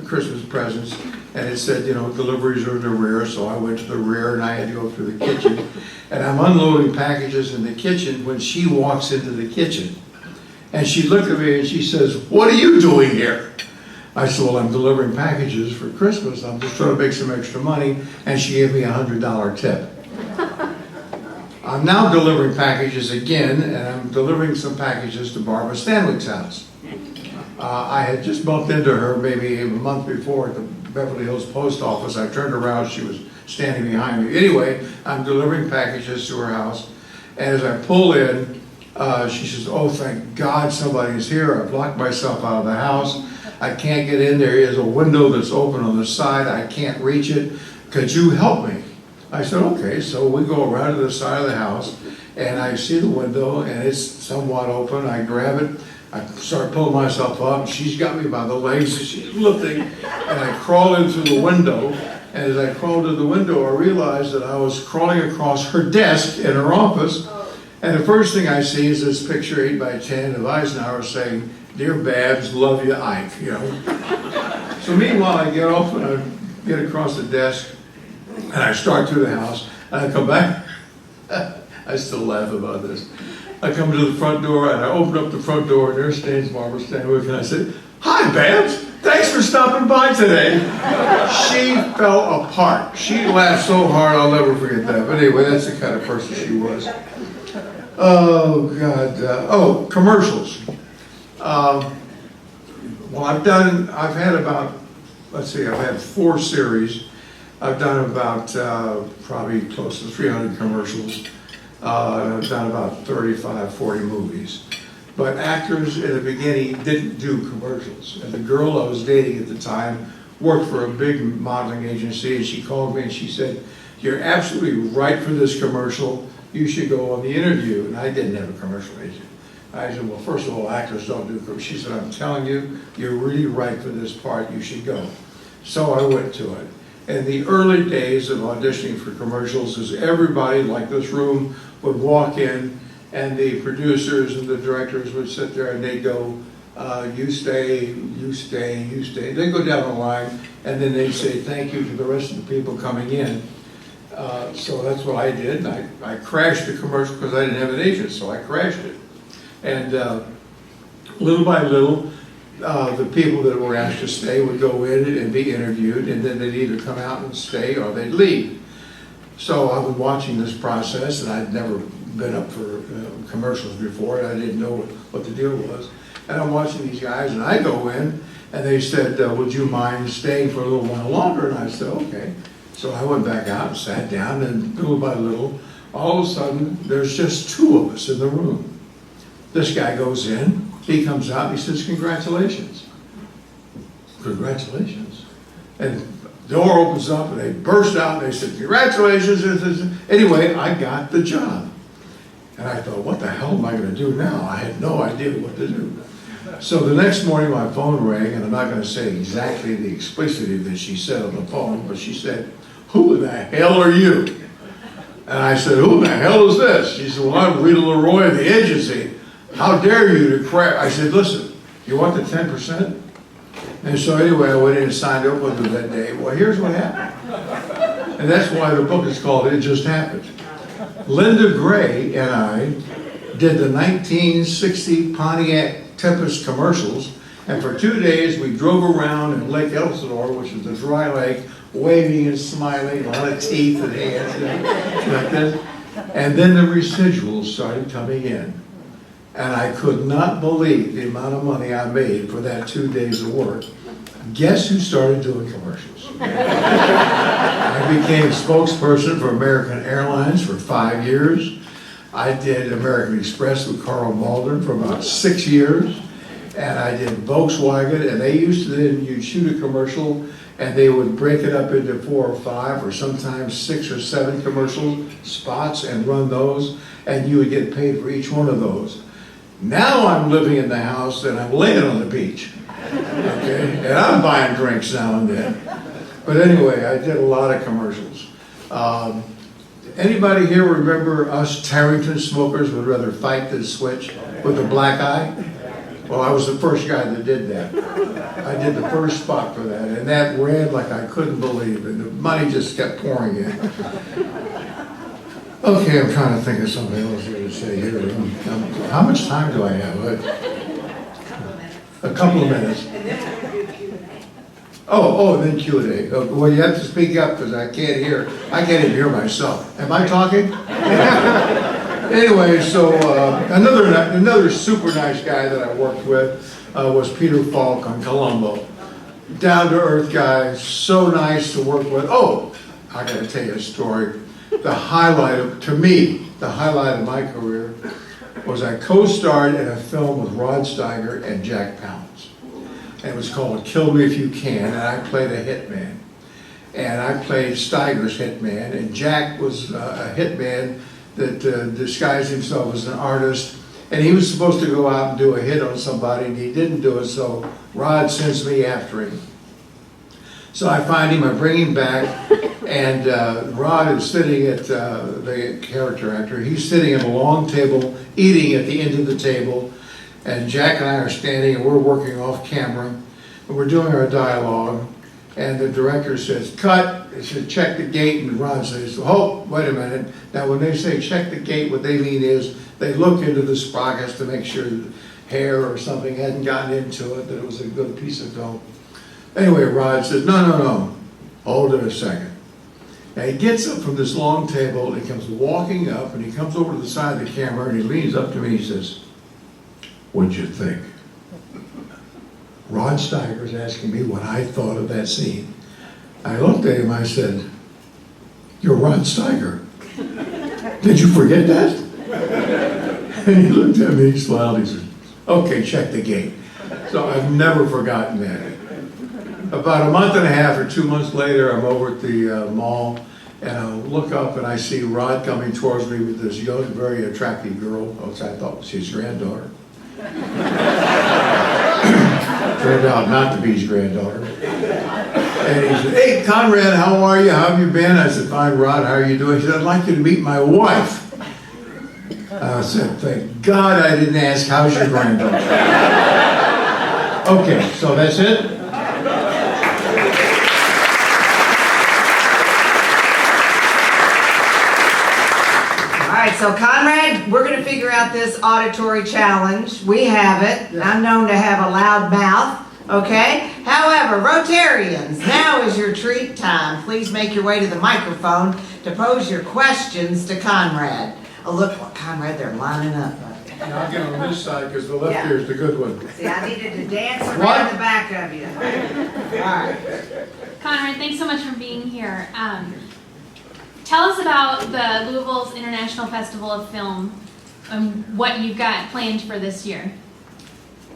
Christmas presents, and it said, deliveries are in the rear, so I went to the rear and I had to go through the kitchen. And I'm unloading packages in the kitchen when she walks into the kitchen. And she looked at me and she says, "What are you doing here?" I said, "Well, I'm delivering packages for Christmas. I'm just trying to make some extra money." And she gave me a $100 tip. I'm now delivering packages again, and I'm delivering some packages to Barbara Stanwyck's house. I had just bumped into her maybe a month before at the Beverly Hills Post Office. I turned around, she was standing behind me. Anyway, I'm delivering packages to her house, and as I pull in, she says, "Oh, thank God somebody's here. I've locked myself out of the house. I can't get in. There is a window that's open on the side. I can't reach it. Could you help me?" I said, "Okay." So we go around to the side of the house, and I see the window, and it's somewhat open. I grab it. I start pulling myself up, and she's got me by the legs, and she's lifting, and I crawl in through the window. And as I crawled to the window, I realized that I was crawling across her desk in her office. And the first thing I see is this picture 8x10 of Eisenhower saying, "Dear Babs, love you, Ike." So meanwhile, I get off and I get across the desk, and I start through the house, and I come back. I still laugh about this. I come to the front door, and I open up the front door, and there stands Barbara Stanwyck, and I said, "Hi, Babs. Thanks for stopping by today." She fell apart. She laughed so hard, I'll never forget that. But anyway, that's the kind of person she was. Oh, God. Commercials. Well, I've had 4 series. I've done about probably close to 300 commercials. I've done about 35, 40 movies. But actors in the beginning didn't do commercials. And the girl I was dating at the time worked for a big modeling agency, and she called me and she said, "You're absolutely right for this commercial. You should go on the interview." And I didn't have a commercial agent. I said, "Well, first of all, actors don't do commercials." She said, "I'm telling you, you're really right for this part. You should go." So I went to it. In the early days of auditioning for commercials, is everybody, like this room, would walk in, and the producers and the directors would sit there and they'd go, "You stay, you stay, you stay." They'd go down the line, and then they'd say thank you to the rest of the people coming in. So that's what I did, and I crashed the commercial because I didn't have an agent, so I crashed it. And little by little, the people that were asked to stay would go in and be interviewed, and then they'd either come out and stay or they'd leave. So I was watching this process, and I'd never been up for commercials before, and I didn't know what the deal was. And I'm watching these guys, and I go in, and they said, "Would you mind staying for a little while longer?" And I said, "Okay." So I went back out and sat down, and little by little, all of a sudden, there's just 2 of us in the room. This guy goes in, he comes out, and he says, "Congratulations." Congratulations. And the door opens up, and they burst out, and they said, "Congratulations." Anyway, I got the job. And I thought, what the hell am I going to do now? I had no idea what to do. So the next morning, my phone rang, and I'm not going to say exactly the explicitly that she said on the phone, but she said, "Who the hell are you?" And I said, "Who the hell is this?" She said, "Well, I'm Rita Leroy of the agency. How dare you to crack?" I said, "Listen, you want the 10%? And so anyway, I went in and signed up with her that day. Well, here's what happened. And that's why the book is called It Just Happened. Linda Gray and I did the 1960 Pontiac Tempest commercials, and for 2 days we drove around in Lake Elsinore, which is a dry lake, waving and smiling, a lot of teeth and hands and like this. And then the residuals started coming in. And I could not believe the amount of money I made for that 2 days of work. Guess who started doing commercials? I became spokesperson for American Airlines for 5 years. I did American Express with Carl Malden for about 6 years. And I did Volkswagen, and they used to then, you'd shoot a commercial, and they would break it up into 4 or 5, or sometimes 6 or 7 commercial spots and run those, and you would get paid for each one of those. Now I'm living in the house and I'm laying on the beach, okay? And I'm buying drinks now and then. But anyway, I did a lot of commercials. Anybody here remember us Tarrington smokers would rather fight than switch with a black eye? Well, I was the first guy that did that. I did the first spot for that, and that ran like I couldn't believe, and the money just kept pouring in. Okay, I'm trying to think of something else here to say here. How much time do I have? A couple of minutes. Oh, then Q&A. Well, you have to speak up because I can't hear. I can't even hear myself. Am I talking? Anyway, so another super nice guy that I worked with was Peter Falk on Colombo. Down-to-earth guy, so nice to work with. Oh, I got to tell you a story. The highlight of my career was I co-starred in a film with Rod Steiger and Jack Palance. And it was called Kill Me If You Can, and I played a hitman. And I played Steiger's hitman, and Jack was a hitman that disguised himself as an artist. And he was supposed to go out and do a hit on somebody, and he didn't do it, so Rod sends me after him. So I find him, I bring him back, and Rod is sitting at the character actor. He's sitting at a long table, eating at the end of the table, and Jack and I are standing, and we're working off camera, and we're doing our dialogue, and the director says, cut. He said, check the gate, and Rod says, oh, wait a minute. Now, when they say check the gate, what they mean is they look into the sprockets to make sure that hair or something hadn't gotten into it, that it was a good piece of film. Anyway, Rod says, no, hold it a second. Now he gets up from this long table, and he comes walking up, and he comes over to the side of the camera, and he leans up to me, and he says, what'd you think? Rod Steiger's asking me what I thought of that scene. I looked at him, I said, you're Rod Steiger. Did you forget that? And he looked at me, he smiled, he said, okay, check the gate. So I've never forgotten that. About a month and a half or 2 months later, I'm over at the mall, and I look up and I see Rod coming towards me with this young, very attractive girl, which I thought was his granddaughter. Turned out not to be his granddaughter. And he said, hey, Conrad, how are you? How have you been? I said, fine, Rod, how are you doing? He said, I'd like you to meet my wife. I said, thank God I didn't ask, how's your granddaughter? Okay, so that's it? All right, so Conrad, we're going to figure out this auditory challenge. We have it. I'm known to have a loud mouth, okay? However, Rotarians, now is your treat time. Please make your way to the microphone to pose your questions to Conrad. Oh, look, Conrad, they're lining up. Now I'll get on this side because the left ear is the good one. See, I needed to dance around the back of you. All right. Conrad, thanks so much for being here. Tell us about the Louisville's International Festival of Film and what you've got planned for this year.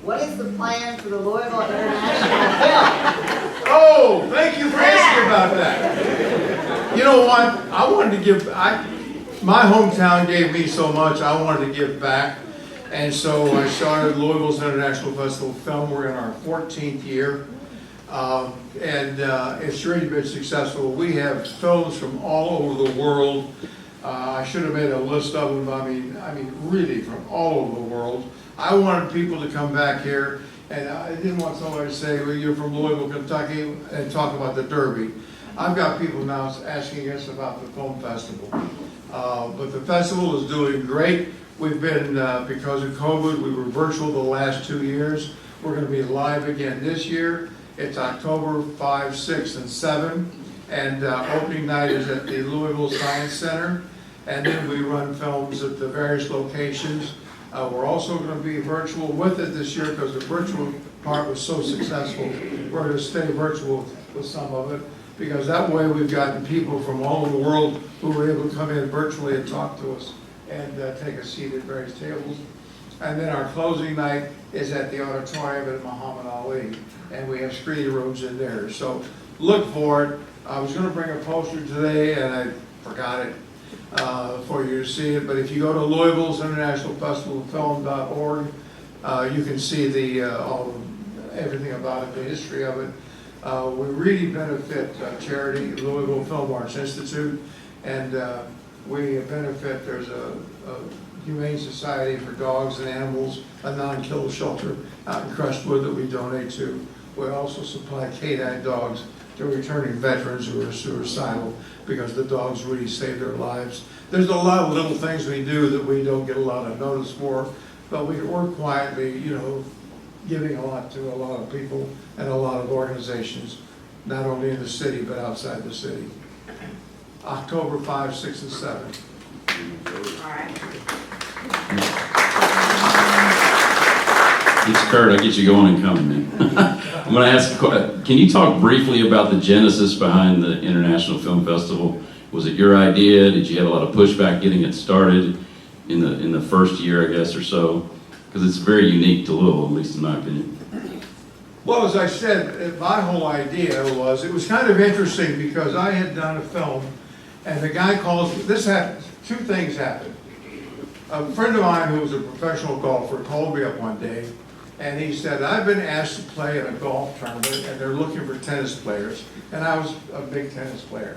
What is the plan for the Louisville International Film? Oh, thank you for asking about that. You know what? I wanted to give, my hometown gave me so much, I wanted to give back. And so I started Louisville's International Festival of Film. We're in our 14th year. It's really been successful. We have films from all over the world. I should have made a list of them. I mean, really from all over the world. I wanted people to come back here, and I didn't want somebody to say, well, you're from Louisville, Kentucky, and talk about the Derby. I've got people now asking us about the film festival. But the festival is doing great. We've been, because of COVID, we were virtual the last 2 years. We're going to be live again this year. It's October 5, 6, and 7, and opening night is at the Louisville Science Center, and then we run films at the various locations. We're also going to be virtual with it this year because the virtual part was so successful. We're going to stay virtual with some of it because that way we've gotten people from all over the world who were able to come in virtually and talk to us and take a seat at various tables. And then our closing night is at the auditorium at Muhammad Ali, and we have screening rooms in there. So look for it. I was going to bring a poster today, and I forgot it for you to see it. But if you go to Louisville's International Festival of Film.org, you can see everything about it, the history of it. We really benefit charity, Louisville Film Arts Institute, and we benefit. There's a Humane Society for Dogs and Animals, a non-kill shelter out in Crestwood that we donate to. We also supply canine dogs to returning veterans who are suicidal because the dogs really save their lives. There's a lot of little things we do that we don't get a lot of notice for, but we work quietly, you know, giving a lot to a lot of people and a lot of organizations, not only in the city but outside the city. October 5, 6, and 7. All right. It's Kurt, I'll get you going and coming, man. I'm going to ask, can you talk briefly about the genesis behind the International Film Festival? Was it your idea? Did you have a lot of pushback getting it started in the first year, I guess, or so? Because it's very unique to Louisville, at least in my opinion. Well, as I said, my whole idea was, it was kind of interesting because I had done a film and the guy calls, this happened, two things happened. A friend of mine who was a professional golfer called me up one day and he said, I've been asked to play in a golf tournament and they're looking for tennis players. And I was a big tennis player.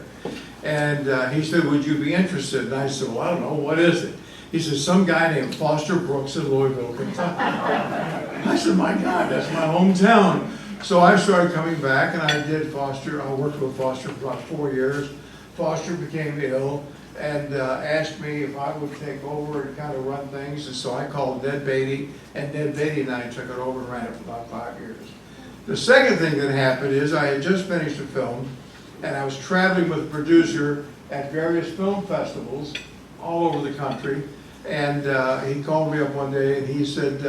And he said, would you be interested? And I said, well, I don't know, what is it? He said, some guy named Foster Brooks in Louisville, Kentucky. I said, my God, that's my hometown. So I started coming back and I did Foster. I worked with Foster for about 4 years. Foster became ill and asked me if I would take over and kind of run things. And so I called Ned Beatty, and Ned Beatty and I took it over and ran it for about 5 years. The second thing that happened is I had just finished a film, and I was traveling with a producer at various film festivals all over the country. And he called me up one day and he said,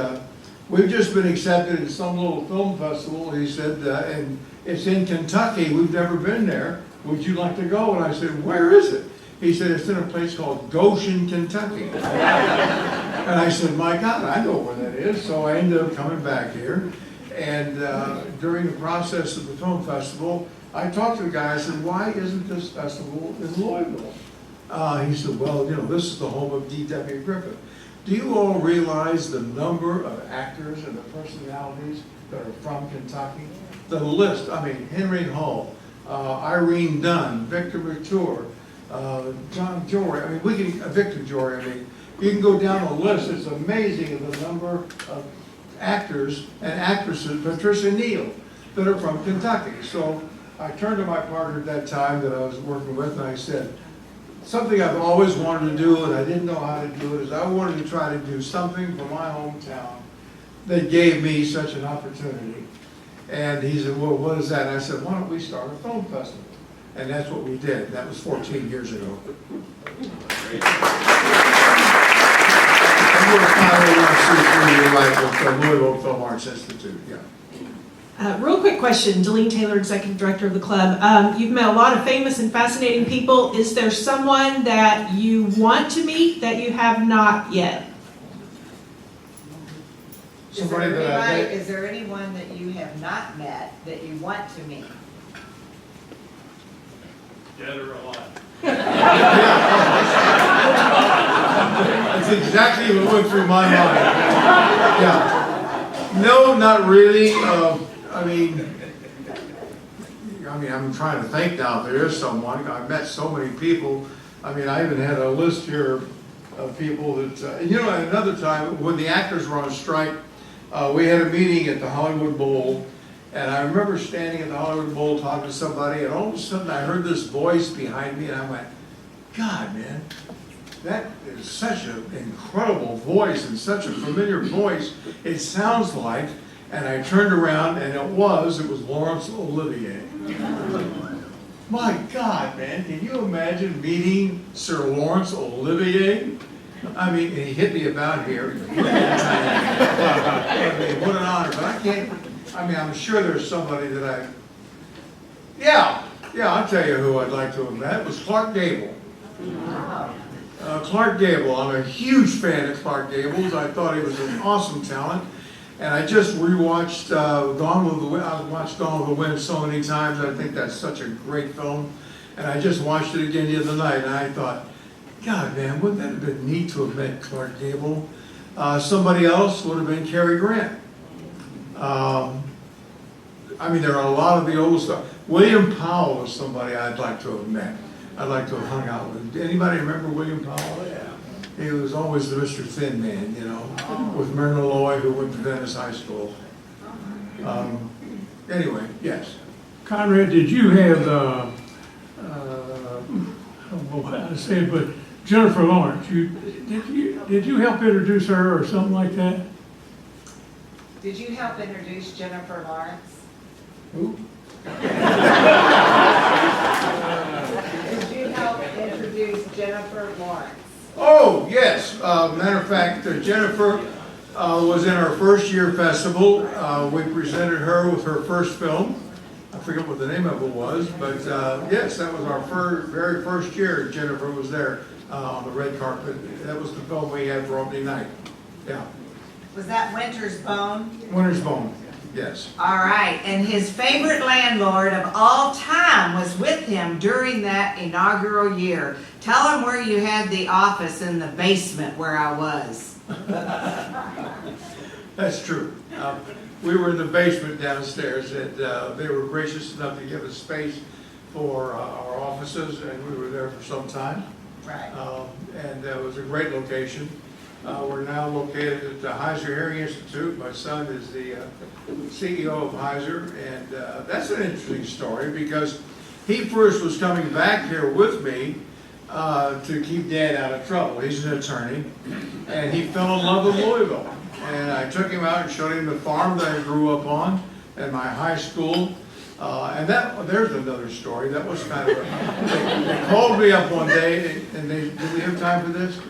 we've just been accepted at some little film festival. He said, and it's in Kentucky. We've never been there. Would you like to go? And I said, where is it? He said, it's in a place called Goshen, Kentucky. And I said, my God, I know where that is. So I ended up coming back here. And during the process of the film festival, I talked to the guy. I said, why isn't this festival in Louisville? He said, well, you know, this is the home of D.W. Griffith. Do you all realize the number of actors and the personalities that are from Kentucky? The list, I mean, Henry Hull, Irene Dunn, Victor Mature, John Jory, I mean, Victor Jory, I mean, you can go down the list. It's amazing the number of actors and actresses, Patricia Neal, that are from Kentucky. So I turned to my partner at that time that I was working with and I said, something I've always wanted to do and I didn't know how to do it is I wanted to try to do something for my hometown that gave me such an opportunity. And he said, well, what is that? And I said, why don't we start a film festival? And that's what we did. That was 14 years ago. Great. And we're a 501c3 with the Louisville Film Arts Institute, yeah. Real quick question, Delene Taylor, Executive Director of the club. You've met a lot of famous and fascinating people. Is there someone that you want to meet that you have not yet? Is there anyone that you have not met that you want to meet? Dead or alive? That's exactly what went through my mind. Yeah. No, not really. I mean, I'm trying to think now if there is someone. I've met so many people. I mean, I even had a list here of people that, you know, at another time when the actors were on strike, we had a meeting at the Hollywood Bowl, and I remember standing at the Hollywood Bowl talking to somebody, and all of a sudden I heard this voice behind me, and I went, God, man, that is such an incredible voice and such a familiar voice. It sounds like, and I turned around, and it was Laurence Olivier. My God, man, can you imagine meeting Sir Laurence Olivier? I mean, he hit me about here. I mean, what an honor, but I can't, I mean, I'm sure there's somebody that yeah, I'll tell you who I'd like to have met. It was Clark Gable. Clark Gable, I'm a huge fan of Clark Gable's. I thought he was an awesome talent. And I just rewatched Gone with the Wind. I've watched Gone with the Wind so many times. I think that's such a great film. And I just watched it again the other night, and I thought, God, man, wouldn't that have been neat to have met Clark Gable? Somebody else would have been Cary Grant. I mean, there are a lot of the old stuff. William Powell was somebody I'd like to have met. I'd like to have hung out with. Anybody remember William Powell? He was always the Mr. Thin Man, you know, with Myrna Loy, who went to Venice High School. Anyway, yes. Conrad, did you have, I don't know how to say it, but Jennifer Lawrence, did you help introduce her or something like that? Did you help introduce Jennifer Lawrence? Who? Did you help introduce Jennifer Lawrence? Oh, yes. Matter of fact, Jennifer was in our first year festival. We presented her with her first film. I forget what the name of it was, but yes, that was our very first year. Jennifer was there on the red carpet. That was the film we had for opening night. Yeah. Was that Winter's Bone? Winter's Bone, yes. All right, and his favorite landlord of all time was with him during that inaugural year. Tell him where you had the office in the basement where I was. That's true. We were in the basement downstairs, and they were gracious enough to give us space for our offices, and we were there for some time. Right. And it was a great location. We're now located at the Heiser Hearing Institute. My son is the CEO of Heiser, and that's an interesting story because he first was coming back here with me to keep Dad out of trouble. He's an attorney, and he fell in love with Louisville. And I took him out and showed him the farm that I grew up on and my high school. And there's another story. That was kind of they called me up one day, and do we have time for this?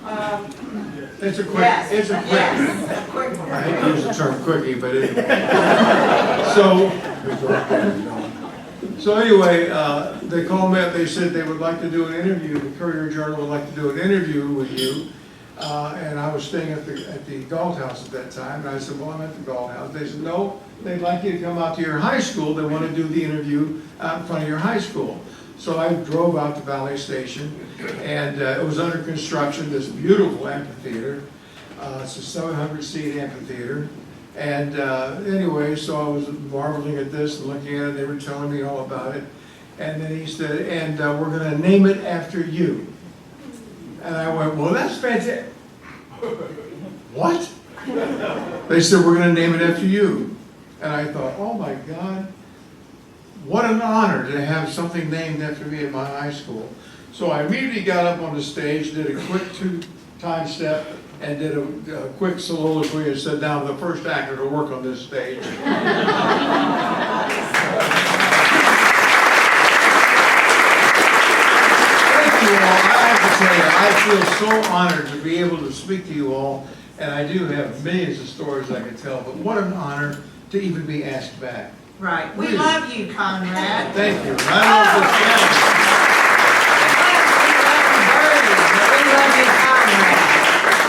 It's a quick. Yes. It's a quick. Yes. Quick one. I hate to use the term quickie, but anyway. So anyway, they called me up. They said they would like to do an interview. The Courier Journal would like to do an interview with you. And I was staying at the Galt House at that time. And I said, well, I'm at the Galt House. They said, no, they'd like you to come out to your high school. They want to do the interview out in front of your high school. So I drove out to Valley Station, and it was under construction, this beautiful amphitheater. It's a 700-seat amphitheater. And anyway, so I was marveling at this and looking at it. They were telling me all about it. And then he said, and we're going to name it after you. And I went, well, that's fantastic. What? They said, we're going to name it after you. And I thought, oh my God, what an honor to have something named after me at my high school. So I immediately got up on the stage, did a quick 2-time step, and did a quick soliloquy and said, now the first actor to work on this stage. I feel so honored to be able to speak to you all, and I do have millions of stories I could tell, but what an honor to even be asked back. Right. We love you, Conrad. Thank you. I love this family. We love you, Conrad.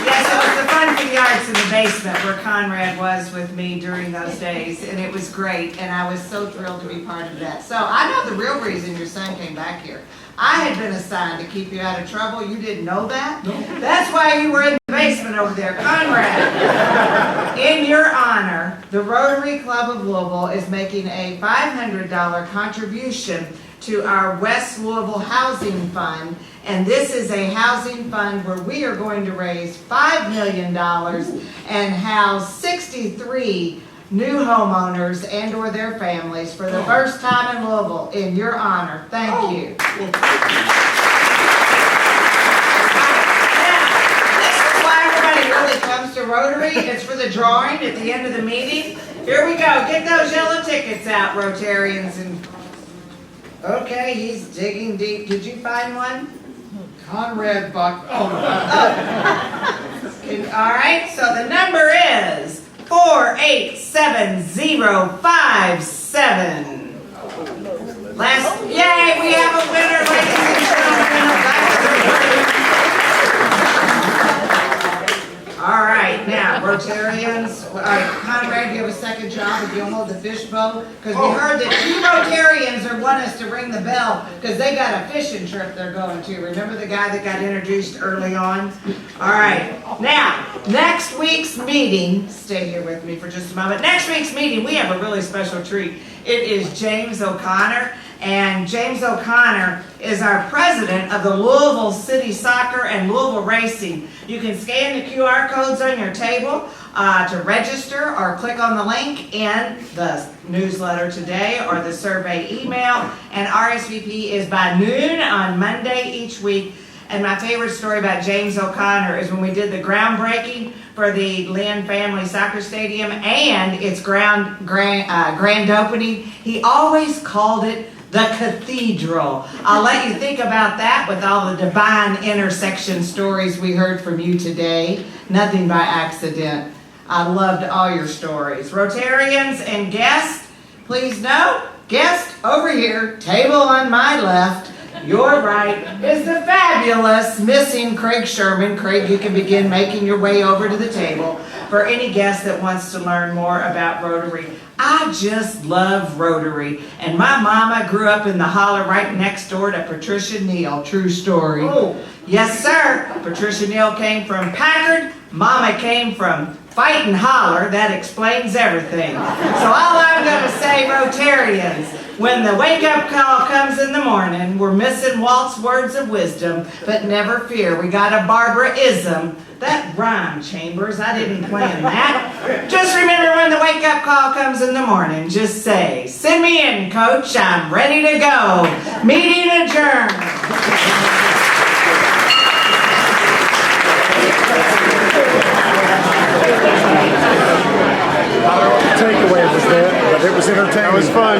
Yes, it was the Fun for the Arts in the basement where Conrad was with me during those days, and it was great, and I was so thrilled to be part of that. So I know the real reason your son came back here. I had been assigned to keep you out of trouble. You didn't know that? No. That's why you were in the basement over there. Conrad, in your honor, the Rotary Club of Louisville is making a $500 contribution to our West Louisville Housing Fund. And this is a housing fund where we are going to raise $5 million and house 63 new homeowners and or their families for the first time in Louisville in your honor. Thank you. This is why everybody really comes to Rotary. It's for the drawing at the end of the meeting. Here we go. Get those yellow tickets out, Rotarians. And okay, he's digging deep. Did you find one? Conrad Bachmann. Oh, no. All right, so the number is 487057. Yay, we have a winner, ladies and gentlemen. All right, now, Rotarians, Conrad, do you have a second job if you'll hold the fishbowl? Because we heard that 2 Rotarians are wanting us to ring the bell because they got a fishing trip they're going to. Remember the guy that got introduced early on? All right, now, next week's meeting, stay here with me for just a moment. Next week's meeting, we have a really special treat. It is James O'Connor, and James O'Connor is our president of the Louisville City Soccer and Louisville Racing. You can scan the QR codes on your table to register or click on the link in the newsletter today or the survey email. And RSVP is by noon on Monday each week. And my favorite story about James O'Connor is when we did the groundbreaking for the Lynn Family Soccer Stadium and its grand opening. He always called it the cathedral. I'll let you think about that with all the divine intersection stories we heard from you today. Nothing by accident. I loved all your stories. Rotarians and guests, please know, guest over here, table on my left, your right, is the fabulous missing Craig Sherman. Craig, you can begin making your way over to the table for any guest that wants to learn more about Rotary. I just love Rotary. And my mama grew up in the holler right next door to Patricia Neal. True story. Oh. Yes, sir. Patricia Neal came from Packard. Mama came from Fight and Holler. That explains everything. So all I'm going to say, Rotarians, when the wake-up call comes in the morning, we're missing Walt's words of wisdom, but never fear, we got a Barbara-ism. That rhyme, Chambers, I didn't plan that. Just remember when the wake-up call comes in the morning, just say, send me in, coach, I'm ready to go. Meeting adjourned. Takeaway was that, but it was entertaining. That was fun.